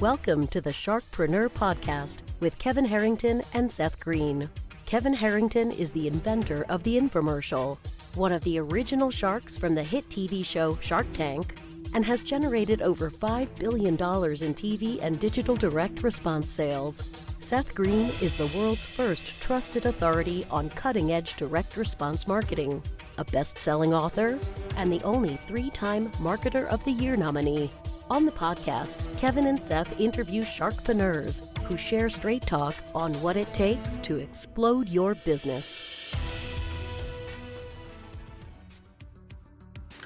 Welcome to the SharkPreneur podcast with Kevin Harrington and Seth Greene. Kevin Harrington is the inventor of the infomercial, one of the original sharks from the hit TV show Shark Tank, and has generated over $5 billion in TV and digital direct response sales. Seth Greene is the world's first trusted authority on cutting-edge direct response marketing, a best-selling author, and the only 3-time Marketer of the Year nominee. On the podcast, Kevin and Seth interview sharkpreneurs who share straight talk on what it takes to explode your business.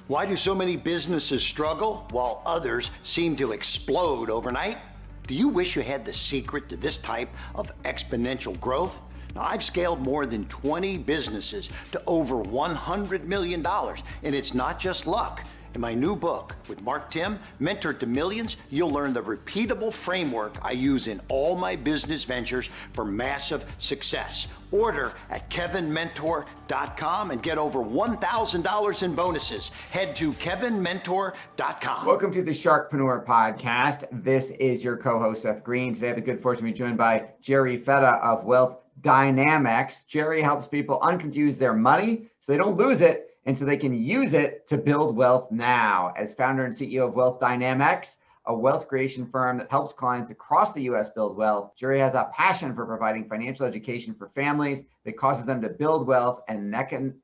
Why do so many businesses struggle while others seem to explode overnight? Do you wish you had the secret to this type of exponential growth? Now, I've scaled more than 20 businesses to over $100 million, and it's not just luck. In my new book with Mark Tim, Mentor to Millions, you'll learn the repeatable framework I use in all my business ventures for massive success. Order at kevinmentor.com and get over $1,000 in bonuses. Head to kevinmentor.com. Welcome to the SharkPreneur podcast. This is your co-host, Seth Greene. Today I have the good fortune to be joined by Jerry Fetta of Wealth Dynamics. Jerry helps people unconfuse their money so they don't lose it, and so they can use it to build wealth now. As founder and CEO of Wealth Dynamics, a wealth creation firm that helps clients across the U.S. build wealth, Jerry has a passion for providing financial education for families that causes them to build wealth and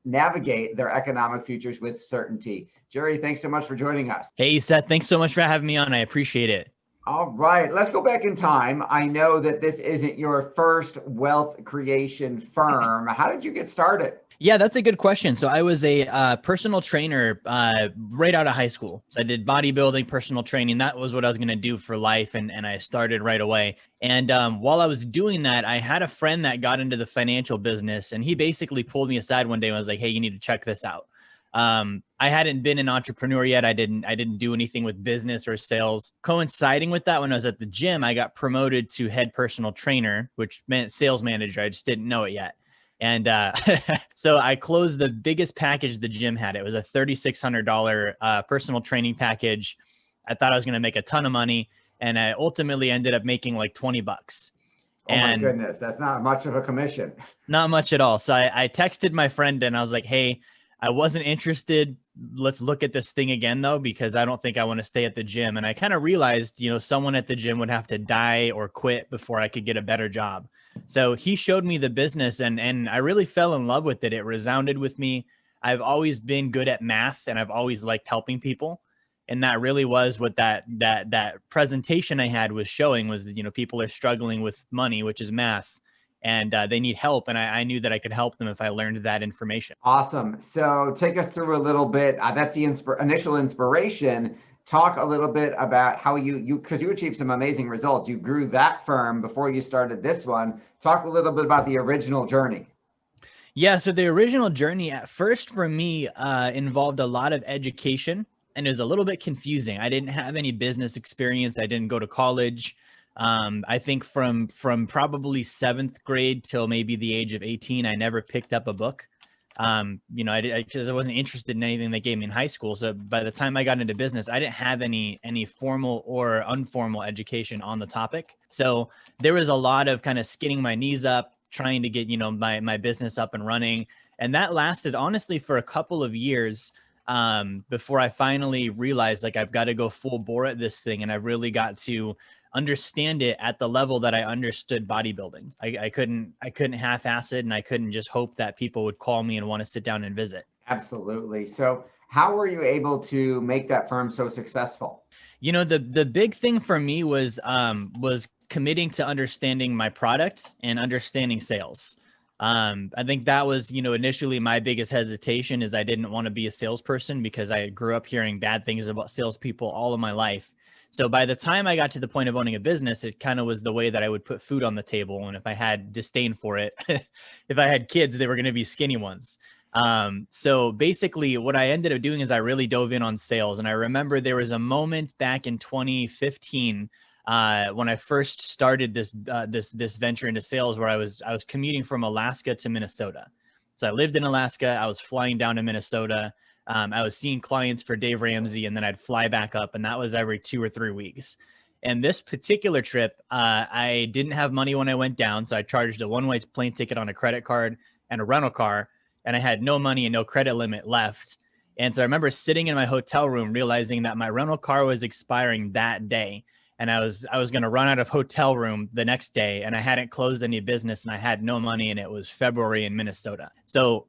navigate their economic futures with certainty. Jerry, thanks so much for joining us. Hey, Seth, thanks so much for having me on. I appreciate it. All right, let's go back in time. I know that this isn't your first wealth creation firm. How did you get started? Yeah, that's a good question. So I was a personal trainer right out of high school. So I did bodybuilding, personal training. That was what I was going to do for life. And I started right away. And while I was doing that, I had a friend that got into the financial business. And he basically pulled me aside one day and was like, hey, you need to check this out. I hadn't been an entrepreneur yet. I didn't do anything with business or sales. Coinciding with that, when I was at the gym, I got promoted to head personal trainer, which meant sales manager. I just didn't know it yet. And so I closed the biggest package the gym had. It was a $3,600 personal training package. I thought I was going to make a ton of money, and I ultimately ended up making like $20. Oh my goodness, that's not much of a commission. Not much at all. So I texted my friend and I was like, hey, I wasn't interested. Let's look at this thing again, though, because I don't think I want to stay at the gym. And I kind of realized, someone at the gym would have to die or quit before I could get a better job. So he showed me the business and I really fell in love with it. It resounded with me. I've always been good at math and I've always liked helping people. And that really was what that presentation I had was showing was that, people are struggling with money, which is math. And they need help. And I knew that I could help them if I learned that information. Awesome. So take us through a little bit. That's the initial inspiration. Talk a little bit about how because you achieved some amazing results. You grew that firm before you started this one. Talk a little bit about the original journey. Yeah. So the original journey at first for me involved a lot of education, and it was a little bit confusing. I didn't have any business experience. I didn't go to college. I think from probably 7th grade till maybe the age of 18, I never picked up a book. Because I wasn't interested in anything they gave me in high school. So by the time I got into business, I didn't have any formal or informal education on the topic. So there was a lot of kind of skinning my knees up, trying to get, my business up and running. And that lasted honestly for a couple of years before I finally realized like I've got to go full bore at this thing. And I've really got to understand it at the level that I understood bodybuilding. I couldn't half-ass it, and I couldn't just hope that people would call me and want to sit down and visit. Absolutely. So how were you able to make that firm so successful? The big thing for me was committing to understanding my product and understanding sales. I think that was, initially my biggest hesitation is I didn't want to be a salesperson because I grew up hearing bad things about salespeople all of my life. So by the time I got to the point of owning a business, it kind of was the way that I would put food on the table. And if I had disdain for it, if I had kids, they were going to be skinny ones. So basically what I ended up doing is I really dove in on sales. And I remember there was a moment back in 2015 when I first started this venture into sales where I was commuting from Alaska to Minnesota. So I lived in Alaska. I was flying down to Minnesota. I was seeing clients for Dave Ramsey, and then I'd fly back up, and that was every 2 or 3 weeks. And this particular trip, I didn't have money when I went down. So I charged a one-way plane ticket on a credit card and a rental car, and I had no money and no credit limit left. And so I remember sitting in my hotel room, realizing that my rental car was expiring that day. And I was going to run out of hotel room the next day, and I hadn't closed any business, and I had no money, and it was February in Minnesota. So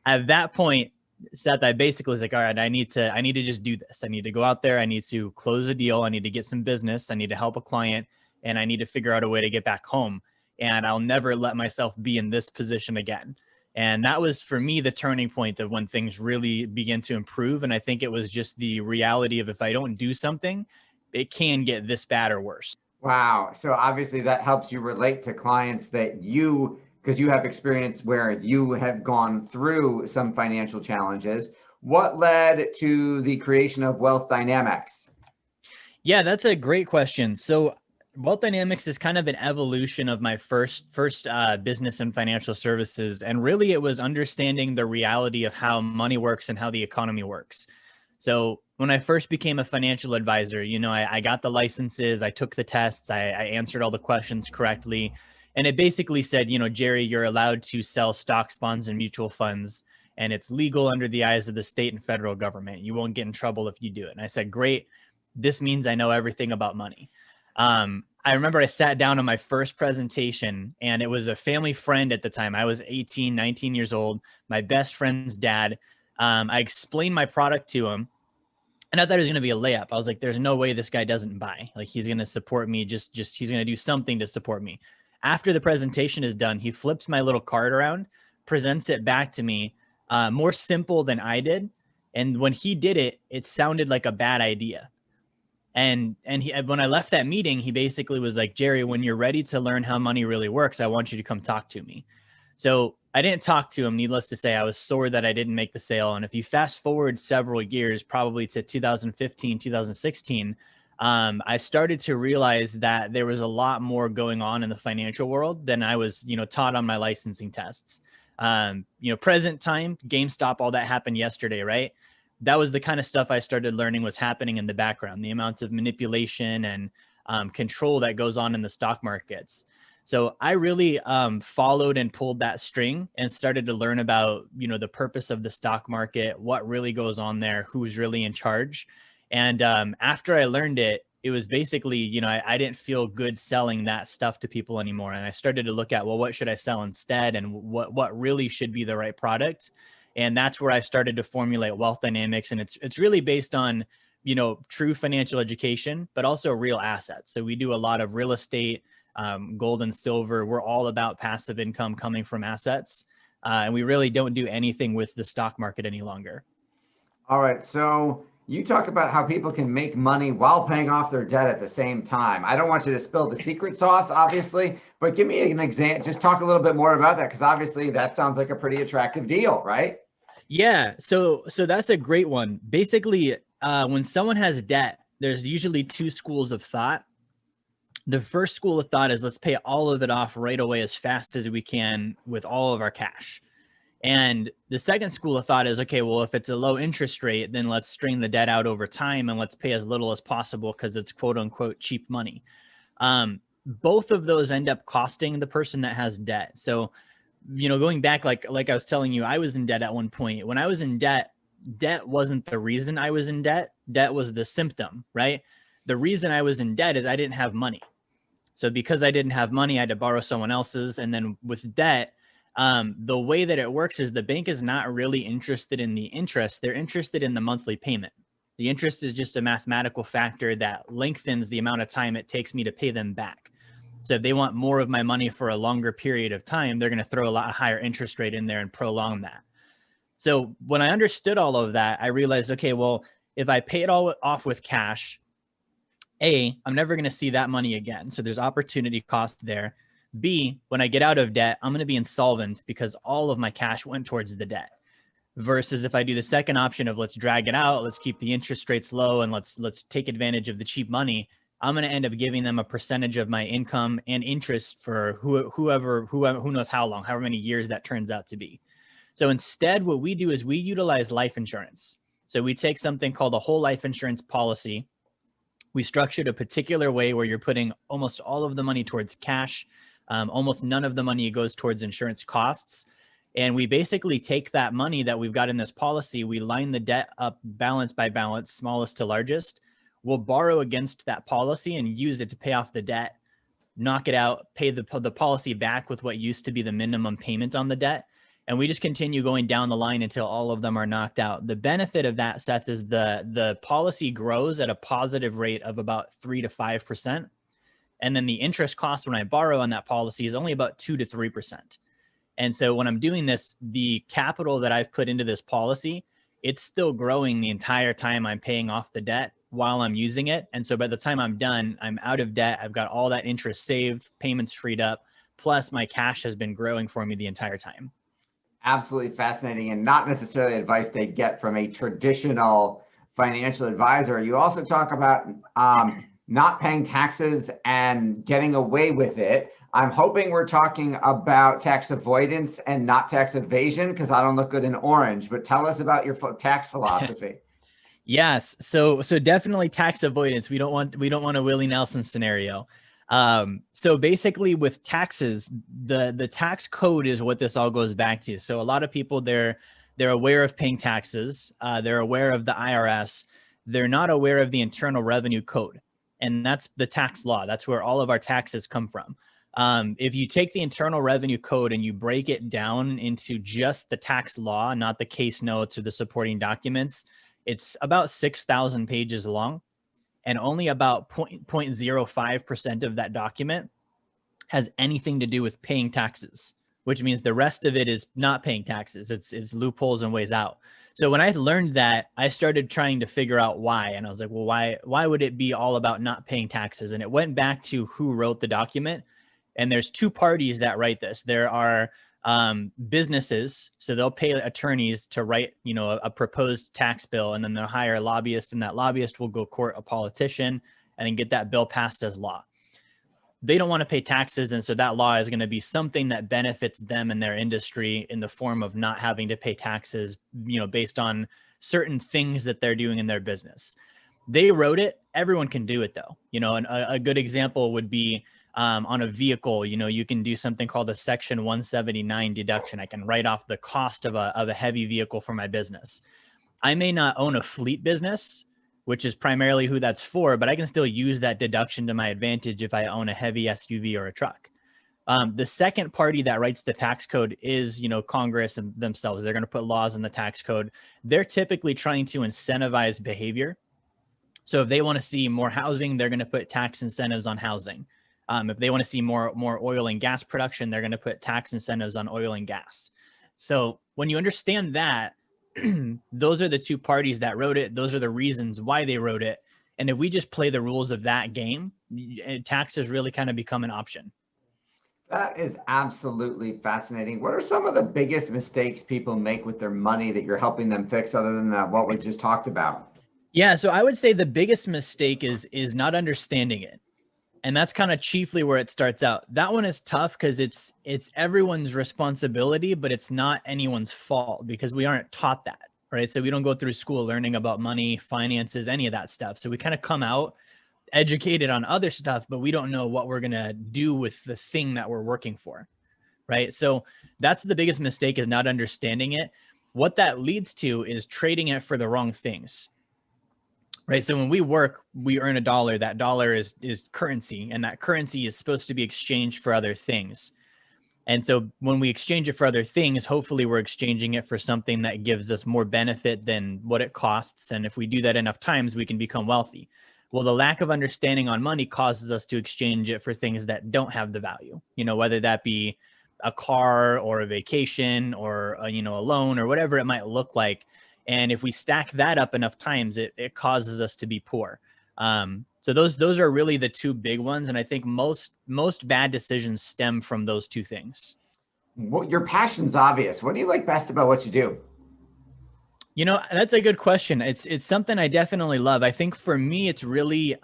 at that point, Seth, I basically was like, all right, I need to just do this. I need to go out there. I need to close a deal. I need to get some business. I need to help a client, and I need to figure out a way to get back home. And I'll never let myself be in this position again. And that was, for me, the turning point of when things really begin to improve. And I think it was just the reality of, if I don't do something, it can get this bad or worse. Wow. So obviously that helps you relate to clients that because you have experience where you have gone through some financial challenges. What led to the creation of Wealth Dynamics? Yeah, that's a great question. So Wealth Dynamics is kind of an evolution of my first business and financial services. And really, it was understanding the reality of how money works and how the economy works. So when I first became a financial advisor, I got the licenses, I took the tests, I answered all the questions correctly. And it basically said, Jerry, you're allowed to sell stocks, bonds, and mutual funds, and it's legal under the eyes of the state and federal government. You won't get in trouble if you do it. And I said, great. This means I know everything about money. I remember I sat down on my first presentation, and it was a family friend at the time. I was 18, 19 years old, my best friend's dad. I explained my product to him, and I thought it was going to be a layup. I was like, there's no way this guy doesn't buy. Like, he's going to support me. Just he's going to do something to support me. After the presentation is done, he flips my little card around, presents it back to me, more simple than I did. And when he did it, it sounded like a bad idea. And when I left that meeting, he basically was like, Jerry, when you're ready to learn how money really works, I want you to come talk to me. So I didn't talk to him. Needless to say, I was sore that I didn't make the sale. And if you fast forward several years, probably to 2015, 2016, I started to realize that there was a lot more going on in the financial world than I was, taught on my licensing tests. Present time, GameStop, all that happened yesterday, right? That was the kind of stuff I started learning was happening in the background, the amounts of manipulation and control that goes on in the stock markets. So I really followed and pulled that string and started to learn about, the purpose of the stock market, what really goes on there, who's really in charge. And after I learned it, it was basically, I didn't feel good selling that stuff to people anymore. And I started to look at, well, what should I sell instead? And what really should be the right product? And that's where I started to formulate Wealth Dynamics. And it's really based on, true financial education, but also real assets. So we do a lot of real estate, gold and silver. We're all about passive income coming from assets. And we really don't do anything with the stock market any longer. All right. So you talk about how people can make money while paying off their debt at the same time. I don't want you to spill the secret sauce, obviously, but give me an example. Just talk a little bit more about that, because obviously that sounds like a pretty attractive deal, right? Yeah. So that's a great one. Basically, when someone has debt, there's usually two schools of thought. The first school of thought is, let's pay all of it off right away as fast as we can with all of our cash. And the second school of thought is, okay, well, if it's a low interest rate, then let's string the debt out over time and let's pay as little as possible because it's quote unquote cheap money. Both of those end up costing the person that has debt. So, going back, like I was telling you, I was in debt at one point. When I was in debt, debt wasn't the reason I was in debt. Debt was the symptom, right? The reason I was in debt is I didn't have money. So because I didn't have money, I had to borrow someone else's. And then with debt, the way that it works is the bank is not really interested in the interest. They're interested in the monthly payment. The interest is just a mathematical factor that lengthens the amount of time it takes me to pay them back. So if they want more of my money for a longer period of time, they're going to throw a lot higher interest rate in there and prolong that. So when I understood all of that, I realized, okay, well, if I pay it all off with cash, A, I'm never going to see that money again. So there's opportunity cost there. B, when I get out of debt, I'm going to be insolvent because all of my cash went towards the debt. Versus if I do the second option of let's drag it out, let's keep the interest rates low, and let's take advantage of the cheap money, I'm going to end up giving them a percentage of my income and interest for who knows how long, however many years that turns out to be. So instead, what we do is we utilize life insurance. So we take something called a whole life insurance policy. We structured a particular way where you're putting almost all of the money towards cash. Almost none of the money goes towards insurance costs. And we basically take that money that we've got in this policy, we line the debt up balance by balance, smallest to largest. We'll borrow against that policy and use it to pay off the debt, knock it out, pay the policy back with what used to be the minimum payment on the debt. And we just continue going down the line until all of them are knocked out. The benefit of that, Seth, is the policy grows at a positive rate of about 3 to 5%. And then the interest cost when I borrow on that policy is only about 2 to 3%. And so when I'm doing this, the capital that I've put into this policy, it's still growing the entire time I'm paying off the debt while I'm using it. And so by the time I'm done, I'm out of debt. I've got all that interest saved, payments freed up, plus my cash has been growing for me the entire time. Absolutely fascinating, and not necessarily advice they get from a traditional financial advisor. You also talk about not paying taxes and getting away with it. I'm hoping we're talking about tax avoidance and not tax evasion, because I don't look good in orange, but tell us about your tax philosophy. Yes. So definitely tax avoidance. We don't want a Willie Nelson scenario. So basically with taxes, the tax code is what this all goes back to. So a lot of people, they're aware of paying taxes. They're aware of the IRS. They're not aware of the Internal Revenue Code. And that's the tax law. That's where all of our taxes come from. If you take the Internal Revenue Code and you break it down into just the tax law, not the case notes or the supporting documents, it's about 6,000 pages long, and only about 0.05% of that document has anything to do with paying taxes, which means the rest of it is not paying taxes. It's loopholes and ways out. So when I learned that, I started trying to figure out why. And I was like, well, why would it be all about not paying taxes? And it went back to who wrote the document. And there's two parties that write this. There are businesses, so they'll pay attorneys to write, a proposed tax bill, and then they'll hire a lobbyist, and that lobbyist will go court a politician and then get that bill passed as law. They don't want to pay taxes, and so that law is going to be something that benefits them and their industry in the form of not having to pay taxes, based on certain things that they're doing in their business. They wrote it. Everyone can do it though. And a good example would be on a vehicle. You can do something called a Section 179 deduction. I can write off the cost of a heavy vehicle for my business. I may not own a fleet business, which is primarily who that's for, but I can still use that deduction to my advantage if I own a heavy SUV or a truck. The second party that writes the tax code is, Congress and themselves. They're going to put laws in the tax code. They're typically trying to incentivize behavior. So if they want to see more housing, they're going to put tax incentives on housing. If they want to see more oil and gas production, they're going to put tax incentives on oil and gas. So when you understand that, those are the two parties that wrote it. Those are the reasons why they wrote it. And if we just play the rules of that game, taxes really kind of become an option. That is absolutely fascinating. What are some of the biggest mistakes people make with their money that you're helping them fix, other than what we just talked about? Yeah, so I would say the biggest mistake is not understanding it. And that's kind of chiefly where it starts out. That one is tough because it's everyone's responsibility, but it's not anyone's fault because we aren't taught that, right? So we don't go through school learning about money, finances, any of that stuff. So we kind of come out educated on other stuff, but we don't know what we're going to do with the thing that we're working for, right? So that's the biggest mistake, is not understanding it. What that leads to is trading it for the wrong things. Right. So when we work, we earn a dollar. That dollar is currency, and that currency is supposed to be exchanged for other things. And so when we exchange it for other things, hopefully we're exchanging it for something that gives us more benefit than what it costs. And if we do that enough times, we can become wealthy. Well, the lack of understanding on money causes us to exchange it for things that don't have the value, whether that be a car or a vacation or a loan or whatever it might look like. And if we stack that up enough times, it causes us to be poor. So those are really the two big ones. And I think most bad decisions stem from those two things. Well, your passion's obvious. What do you like best about what you do? That's a good question. It's something I definitely love. I think for me, it's really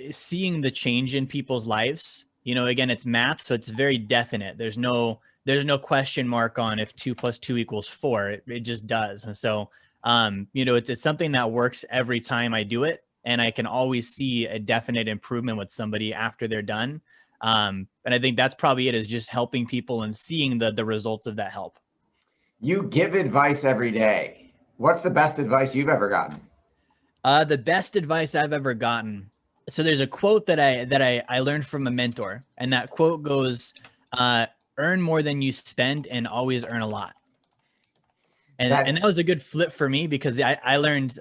seeing the change in people's lives. Again, it's math, so it's very definite. There's no question mark on if 2 + 2 = 4. It just does. And so, it's something that works every time I do it. and I can always see a definite improvement with somebody after they're done. And I think that's probably it, is just helping people and seeing the results of that help. You give advice every day. What's the best advice you've ever gotten? The best advice I've ever gotten. So there's a quote that I learned from a mentor, and that quote goes, earn more than you spend and always earn a lot. And that was a good flip for me, because I learned,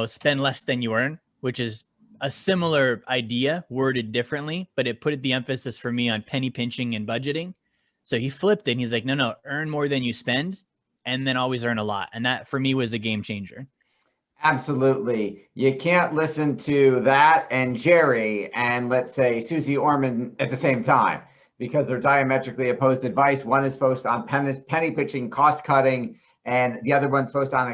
spend less than you earn, which is a similar idea worded differently, but it put the emphasis for me on penny pinching and budgeting. So he flipped it and he's like, no, earn more than you spend and then always earn a lot. And that for me was a game changer. Absolutely. You can't listen to that and Jerry and, let's say, Susie Orman at the same time, because they're diametrically opposed advice. One is focused on penny pitching, cost cutting, and the other one's focused on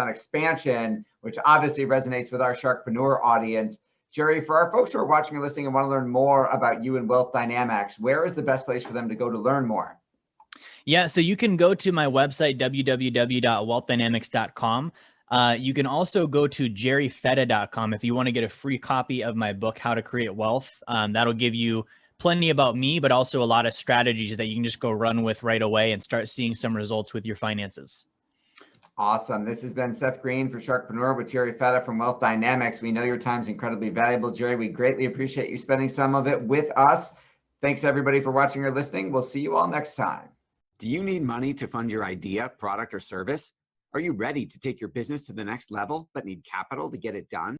expansion, which obviously resonates with our SharkPreneur audience. Jerry, for our folks who are watching and listening and want to learn more about you and Wealth Dynamics, where is the best place for them to go to learn more? Yeah, so you can go to my website, www.wealthdynamics.com. You can also go to jerryfetta.com if you want to get a free copy of my book, How to Create Wealth. That'll give you plenty about me, but also a lot of strategies that you can just go run with right away and start seeing some results with your finances. Awesome. This has been Seth Greene for SharkPreneur with Jerry Fetta from Wealth Dynamics. We know your time's incredibly valuable, Jerry. We greatly appreciate you spending some of it with us. Thanks, everybody, for watching or listening. We'll see you all next time. Do you need money to fund your idea, product, or service? Are you ready to take your business to the next level, but need capital to get it done?